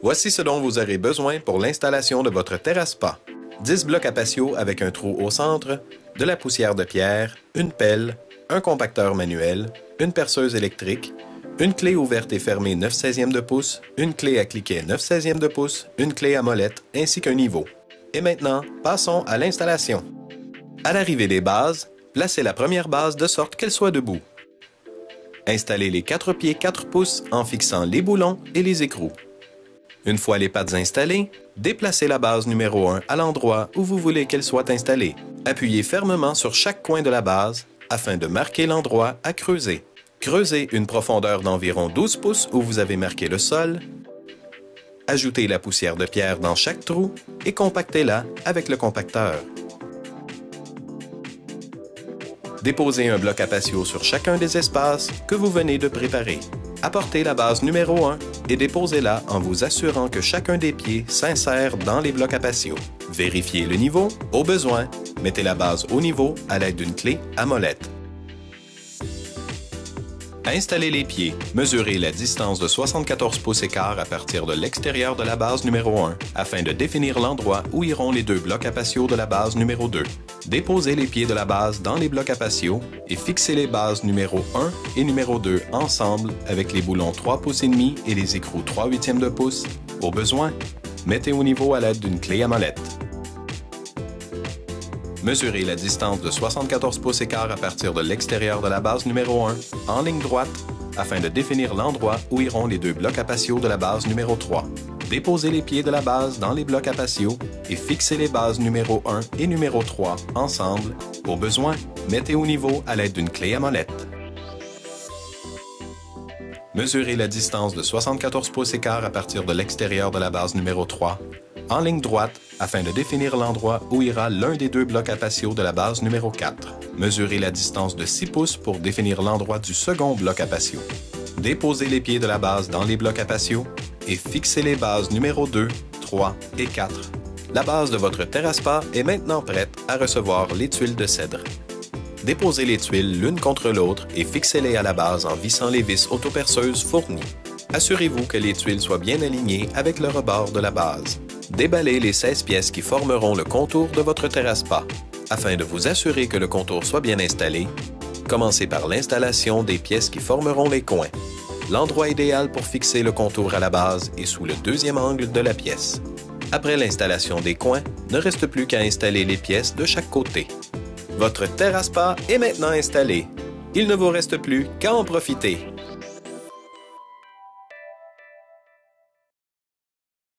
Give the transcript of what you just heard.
Voici ce dont vous aurez besoin pour l'installation de votre terrasse spa. 10 blocs à patio avec un trou au centre, de la poussière de pierre, une pelle, un compacteur manuel, une perceuse électrique, une clé ouverte et fermée 9/16e de pouce, une clé à cliquet 9/16e de pouce, une clé à molette ainsi qu'un niveau. Et maintenant, passons à l'installation. À l'arrivée des bases, placez la première base de sorte qu'elle soit debout. Installez les 4 pieds 4 pouces en fixant les boulons et les écrous. Une fois les pattes installées, déplacez la base numéro 1 à l'endroit où vous voulez qu'elle soit installée. Appuyez fermement sur chaque coin de la base afin de marquer l'endroit à creuser. Creusez une profondeur d'environ 12 pouces où vous avez marqué le sol. Ajoutez la poussière de pierre dans chaque trou et compactez-la avec le compacteur. Déposez un bloc à patio sur chacun des espaces que vous venez de préparer. Apportez la base numéro 1 et déposez-la en vous assurant que chacun des pieds s'insère dans les blocs à patio. Vérifiez le niveau. Au besoin, mettez la base au niveau à l'aide d'une clé à molette. Installez les pieds. Mesurez la distance de 74 pouces et quart à partir de l'extérieur de la base numéro 1 afin de définir l'endroit où iront les 2 blocs à patio de la base numéro 2. Déposez les pieds de la base dans les blocs à patio et fixez les bases numéro 1 et numéro 2 ensemble avec les boulons 3 pouces et demi et les écrous 3/8 de pouce. Au besoin, mettez au niveau à l'aide d'une clé à molette. Mesurez la distance de 74 pouces et quart à partir de l'extérieur de la base numéro 1 en ligne droite afin de définir l'endroit où iront les 2 blocs à patio de la base numéro 3. Déposez les pieds de la base dans les blocs à patio et fixez les bases numéro 1 et numéro 3 ensemble. Au besoin, mettez au niveau à l'aide d'une clé à molette. Mesurez la distance de 74 pouces et quart à partir de l'extérieur de la base numéro 3 en ligne droite afin de définir l'endroit où ira l'un des 2 blocs à patio de la base numéro 4. Mesurez la distance de 6 pouces pour définir l'endroit du second bloc à patio. Déposez les pieds de la base dans les blocs à patio et fixez les bases numéro 2, 3 et 4. La base de votre terrasse spa est maintenant prête à recevoir les tuiles de cèdre. Déposez les tuiles l'une contre l'autre et fixez-les à la base en vissant les vis autoperceuses fournies. Assurez-vous que les tuiles soient bien alignées avec le rebord de la base. Déballez les 16 pièces qui formeront le contour de votre terrasse spa. Afin de vous assurer que le contour soit bien installé, commencez par l'installation des pièces qui formeront les coins. L'endroit idéal pour fixer le contour à la base est sous le deuxième angle de la pièce. Après l'installation des coins, ne reste plus qu'à installer les pièces de chaque côté. Votre terrasse spa est maintenant installée. Il ne vous reste plus qu'à en profiter.